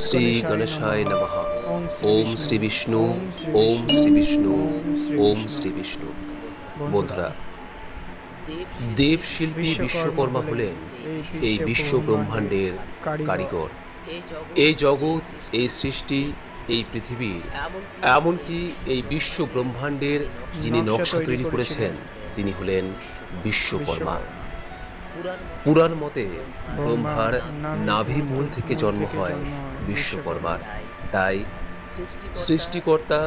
শ্রী গণেশায় নমঃ। ওম শ্রী বিষ্ণু, ওম শ্রী বিষ্ণু, ওম শ্রী বিষ্ণু। বন্ধুরা, দেবশিল্পী বিশ্বকর্মা হলেন এই বিশ্ব ব্রহ্মাণ্ডের কারিগর। এই জগৎ, এই সৃষ্টি, এই পৃথিবীর, এমনকি এই বিশ্ব ব্রহ্মাণ্ডের যিনি নকশা তৈরি করেছেন তিনি হলেন বিশ্বকর্মা। পুরাণ মতে ব্রহ্মার নাভিমূল থেকে জন্ম হয় বিশ্বকর্মার। তাই সৃষ্টিকর্তা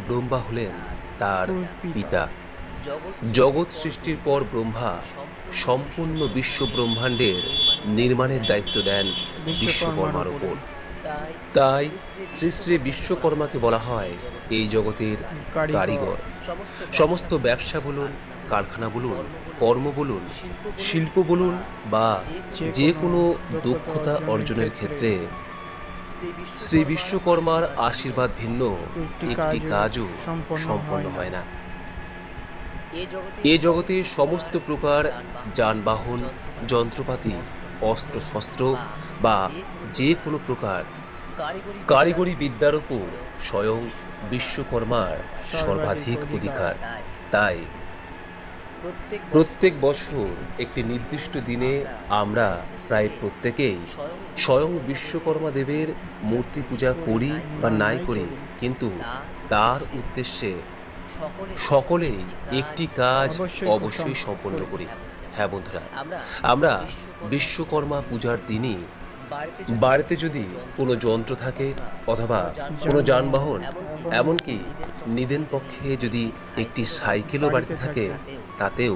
ব্রহ্মা হলেন তার পিতা। জগৎ সৃষ্টির পর ব্রহ্মা সম্পূর্ণ বিশ্ব ব্রহ্মাণ্ডের নির্মাণের দায়িত্ব দেন বিশ্বকর্মার ওপর। তাই শ্রী শ্রী বিশ্বকর্মাকে বলা হয় এই জগতের কারিগর। সমস্ত ব্যবসা বলুন, কারখানা বলুন, কর্ম বলুন, শিল্প বলুন বা যে কোনো দক্ষতা অর্জনের ক্ষেত্রে শ্রী বিশ্বকর্মার আশীর্বাদ ভিন্ন একটি কাজও সম্পন্ন হয় না। এ জগতে সমস্ত প্রকার যানবাহন, যন্ত্রপাতি, অস্ত্র শস্ত্র বা যে কোনো প্রকার কারিগরি বিদ্যার উপর স্বয়ং বিশ্বকর্মার সর্বাধিক অধিকার। তাই প্রত্যেক বছর একটি নির্দিষ্ট দিনে আমরা প্রায় প্রত্যেকেই স্বয়ং বিশ্বকর্মা দেবের মূর্তি পূজা করি বা নাই করি, কিন্তু তার উদ্দেশ্যে সকলেই একটি কাজ অবশ্যই সম্পন্ন করি। হ্যাঁ বন্ধুরা, আমরা বিশ্বকর্মা পূজার দিনই বাড়িতে যদি কোনো যন্ত্র থাকে অথবা কোনো যানবাহন, এমনকি নিদেন পক্ষে যদি একটি সাইকেলও বাড়িতে থাকে, তাতেও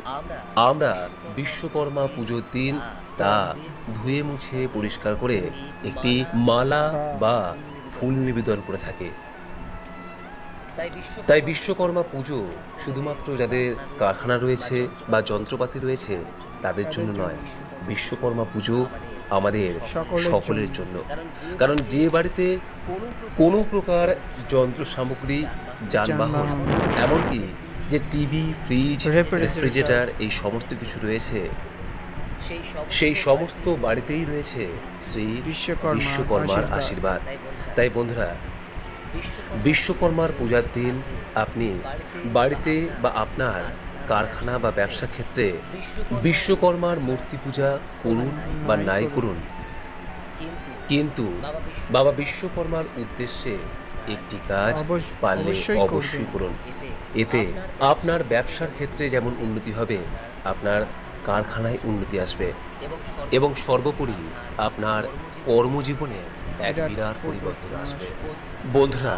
আমরা বিশ্বকর্মা পুজোর দিন তা ধুয়ে মুছে পরিষ্কার করে একটি মালা বা ফুল নিবেদন করে থাকে। তাই বিশ্বকর্মা পুজো শুধুমাত্র যাদের কারখানা রয়েছে বা যন্ত্রপাতি রয়েছে তাদের জন্য নয়, বিশ্বকর্মা পুজো আমাদের সকলের জন্য। কারণ যে বাড়িতে কোনো প্রকার যন্ত্র সামগ্রী, যানবাহন, এমনকি যে টিভি, ফ্রিজ, রেফ্রিজারেটর এই সমস্ত কিছু রয়েছে, সেই সমস্ত বাড়িতেই রয়েছে শ্রী বিশ্বকর্মার আশীর্বাদ। তাই বন্ধুরা, বিশ্বকর্মার পূজার দিন আপনি বাড়িতে বা আপনার কারখানা বা ব্যবসা ক্ষেত্রে বিশ্বকর্মার মূর্তি পূজা করুন বা নাই করুন, কিন্তু বাবা বিশ্বকর্মার উদ্দেশ্যে একটি কাজ পারলে অবশ্যই করুন। এতে আপনার ব্যবসার ক্ষেত্রে যেমন উন্নতি হবে, আপনার কারখানায় উন্নতি আসবে এবং সর্বোপরি আপনার কর্মজীবনে এক বিরাট পরিবর্তন আসবে। বন্ধুরা,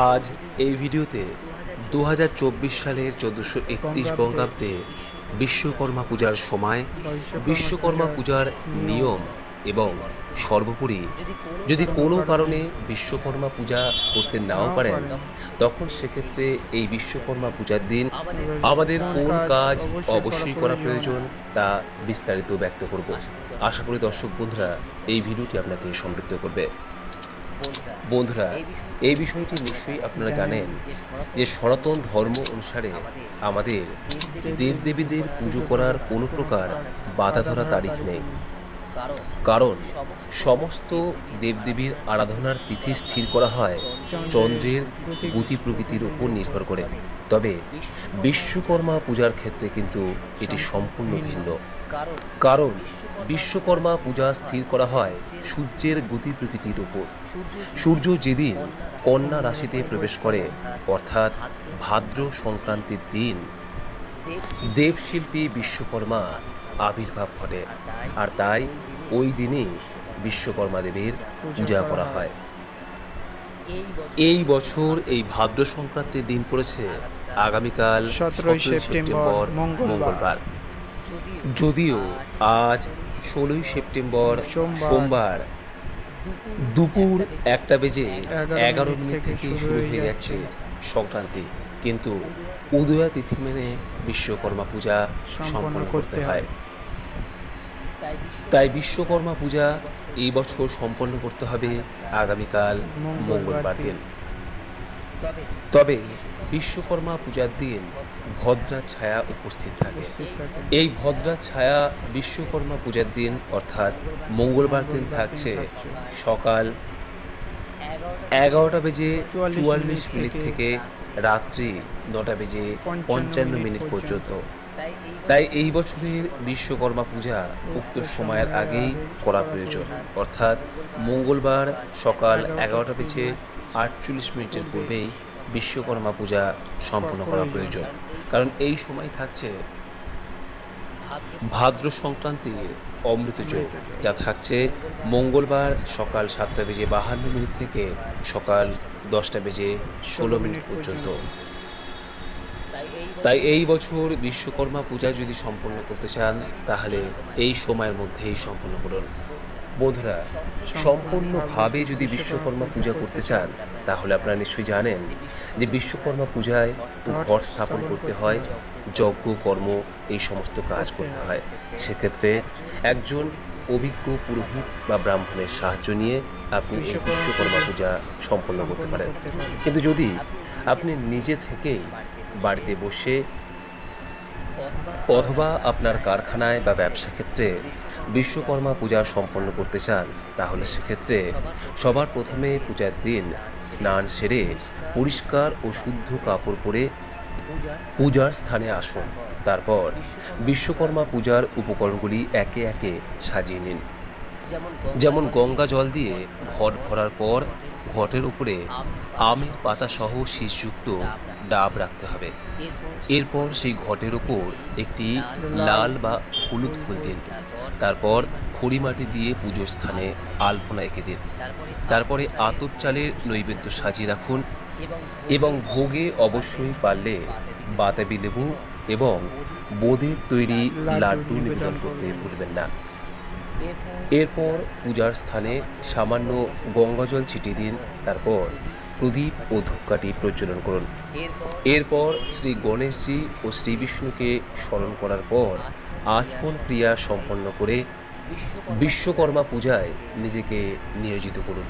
আজ এই ভিডিওতে 2024 সালের 1431 বঙ্গাব্দে বিশ্বকর্মা পূজার সময়, বিশ্বকর্মা পূজার নিয়ম এবং সর্বোপরি যদি কোনো কারণে বিশ্বকর্মা পূজা করতে নাও পারেন, তখন সেক্ষেত্রে এই বিশ্বকর্মা পূজার দিন আমাদের কোন কাজ অবশ্যই করা প্রয়োজন তা বিস্তারিত ব্যক্ত করব। আশা করি দর্শক বন্ধুরা এই ভিডিওটি আপনাকে সমৃদ্ধ করবে। বন্ধুরা, এই বিষয়টি নিশ্চয়ই আপনারা জানেন যে সনাতন ধর্ম অনুসারে আমাদের দেবদেবীদের পুজো করার কোনো প্রকার বাধা ধরা তারিখ নেই। কারণ সমস্ত দেবদেবীর আরাধনার তিথি স্থির করা হয় চন্দ্রের গতি প্রকৃতির উপর নির্ভর করে। তবে বিশ্বকর্মা পূজার ক্ষেত্রে কিন্তু এটি সম্পূর্ণ ভিন্ন। কারণ বিশ্বকর্মা পূজা স্থির করা হয় সূর্যের গতি প্রকৃতির উপর। সূর্য যেদিন কন্যা রাশিতে প্রবেশ করে, অর্থাৎ ভাদ্র সংক্রান্তির দিন দেবশিল্পী বিশ্বকর্মা আবির্ভাব ঘটে, আর তাই ওই দিনই বিশ্বকর্মা দেবের পূজা করা হয়। এই বছর এই ভাদ্র সংক্রান্তির দিন পড়েছে আগামীকাল 17 সেপ্টেম্বর মঙ্গলবার। যদিও আজ 16 সেপ্টেম্বর সোমবার দুপুর 1:11 থেকে শুরু হয়ে যাচ্ছে সংক্রান্তি, কিন্তু উদয়া তিথি মেনে বিশ্বকর্মা পূজা সম্পন্ন করতে হয়। তাই বিশ্বকর্মা পূজা এই বছর সম্পন্ন করতে হবে আগামীকাল মঙ্গলবার দিন। তবে বিশ্বকর্মা পূজার দিন ভদ্রা ছায়া উপস্থিত থাকে। এই ভদ্রা ছায়া বিশ্বকর্মা পূজার দিন অর্থাৎ মঙ্গলবার দিন থাকছে সকাল 11:44 থেকে রাত্রি 9:55 পর্যন্ত। তাই এই বছরের বিশ্বকর্মা পূজা উক্ত সময়ের আগেই করা প্রয়োজন, অর্থাৎ মঙ্গলবার সকাল 11:48 পূর্বেই বিশ্বকর্মা পূজা সম্পন্ন করা প্রয়োজন। কারণ এই সময় থাকছে ভাদ্র সংক্রান্তির অমৃতযোগ, যা থাকছে মঙ্গলবার সকাল 7:52 থেকে সকাল 10:16 পর্যন্ত। তাই এই বছর বিশ্বকর্মা পূজা যদি সম্পন্ন করতে চান তাহলে এই সময়ের মধ্যেই সম্পন্ন করুন। বন্ধুরা, সম্পূর্ণভাবে যদি বিশ্বকর্মা পূজা করতে চান তাহলে আপনারা নিশ্চয়ই জানেন যে বিশ্বকর্মা পূজায় ঘট স্থাপন করতে হয়, যজ্ঞ কর্ম এই সমস্ত কাজ করতে হয়। সেক্ষেত্রে একজন অভিজ্ঞ পুরোহিত বা ব্রাহ্মণের সাহায্য নিয়ে আপনি এই বিশ্বকর্মা পূজা সম্পন্ন করতে পারেন। কিন্তু যদি আপনি নিজে থেকেই বাড়িতে বসে অথবা আপনার কারখানায় বা ব্যবসা ক্ষেত্রে বিশ্বকর্মা পূজা সম্পন্ন করতে চান তাহলে সেক্ষেত্রে সবার প্রথমে পূজার দিন স্নান সেরে পরিষ্কার ও শুদ্ধ কাপড় পরে পূজার স্থানে আসুন। তারপর বিশ্বকর্মা পূজার উপকরণগুলি একে একে সাজিয়ে নিন। যেমন গঙ্গা জল দিয়ে ঘট ভরার পর ঘটের উপরে আমের পাতা সহ শীষযুক্ত ডাব রাখতে হবে। এরপর সেই ঘটের উপর একটি লাল বা হলুদ ফুল দিন। তারপর খড়ি মাটি দিয়ে পুজোর স্থানে আলপনা এঁকে দিন। তারপরে আতপ চালের নৈবেদ্য সাজিয়ে রাখুন এবং ভোগে অবশ্যই পারলে বাতাবি লেবু এবং বোঁদের তৈরি লাড্ডু নিবেদন করতে ভুলবেন না। এরপর পূজার স্থানে সামান্য গঙ্গাজল ছিটিয়ে দিন। তারপর প্রদীপ ও ধূপকাঠি প্রজ্বলন করুন। এরপর শ্রী গণেশজি ও শ্রী বিষ্ণুকে স্মরণ করার পর আচমন ক্রিয়া সম্পন্ন করে বিশ্বকর্মা পূজায় নিজেকে নিয়োজিত করুন।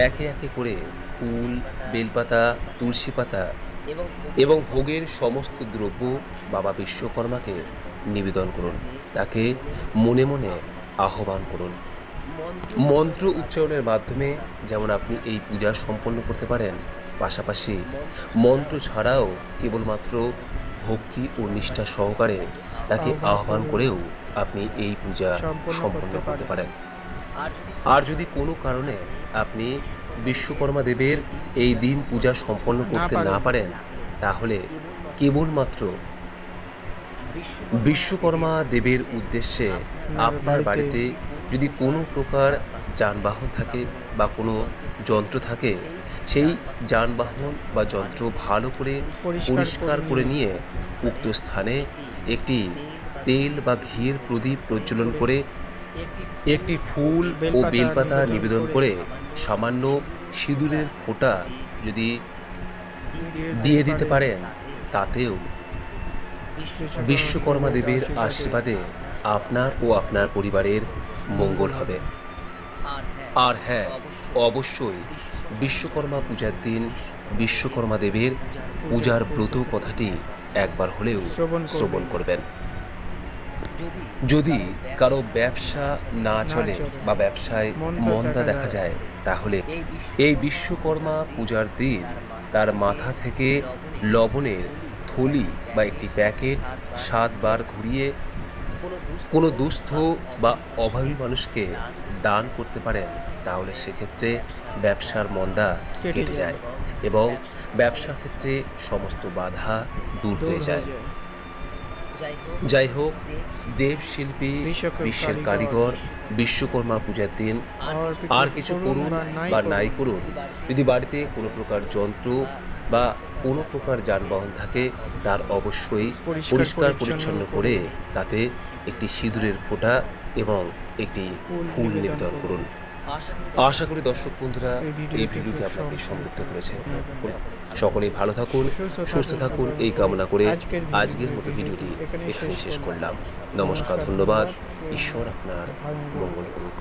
একে একে করে ফুল, বেলপাতা, তুলসী পাতা এবং ভোগের সমস্ত দ্রব্য বাবা বিশ্বকর্মাকে নিবেদন করুন। তাকে মনে মনে আহ্বান করুন। মন্ত্র উচ্চারণের মাধ্যমে যেমন আপনি এই পূজা সম্পন্ন করতে পারেন, পাশাপাশি মন্ত্র ছাড়াও কেবলমাত্র ভক্তি ও নিষ্ঠা সহকারে তাকে আহ্বান করেও আপনি এই পূজা সম্পন্ন করতে পারেন। আর যদি কোনো কারণে আপনি বিশ্বকর্মা দেবের এই দিন পূজা সম্পন্ন করতে না পারেন তাহলে কেবলমাত্র বিশ্বকর্মা দেবের উদ্দেশ্যে আপনার বাড়িতে যদি কোনো প্রকার যানবাহন থাকে বা কোনো যন্ত্র থাকে, সেই যানবাহন বা যন্ত্র ভালো করে পরিষ্কার করে নিয়ে উক্ত স্থানে একটি তেল বা ঘিয়ের প্রদীপ প্রজ্বলন করে একটি ফুল ও বেলপাতা নিবেদন করে সামান্য সিঁদুরের ফোঁটা যদি দিয়ে দিতে পারেন, তাতেও বিশ্বকর্মা দেবের আশীর্বাদে আপনার ও আপনার পরিবারের মঙ্গল হবে। আর হ্যাঁ, অবশ্যই বিশ্বকর্মা পূজার দিন বিশ্বকর্মা দেবের পূজার ব্রত কথাটি একবার হলেও শ্রবণ করবেন। যদি কারো ব্যবসা না চলে বা ব্যবসায় মন্দা দেখা যায় তাহলে এই বিশ্বকর্মা পূজার দিন তার মাথা থেকে লবণের থলি বা একটি প্যাকেট 7 বার ঘুরিয়ে কোনো দুস্থ বা অভাবী মানুষকে দান করতে পারেন, তাহলে সেক্ষেত্রে ব্যবসার মন্দা কেটে যায় এবং ব্যবসার ক্ষেত্রে সমস্ত বাধা দূর হয়ে যায়। যাই হোক, দেবশিল্পী, বিশ্বের কারিগর বিশ্বকর্মা পূজার দিন আর কিছু করুন বা নাই করুন, যদি বাড়িতে কোনো প্রকার যন্ত্র বা কোনো প্রকার যানবাহন থাকে তার অবশ্যই পরিষ্কার পরিচ্ছন্ন করে তাতে একটি সিঁদুরের ফোঁটা এবং একটি ফুল নিবেদন করুন। আশা করি দর্শক বন্ধুরা এই ভিডিওটি আপনাকে সমৃদ্ধ করেছে। সকলেই ভালো থাকুন, সুস্থ থাকুন এই কামনা করে আজকের মতো ভিডিওটি এখানে শেষ করলাম। নমস্কার, ধন্যবাদ। ঈশ্বর আপনার মঙ্গল করুক।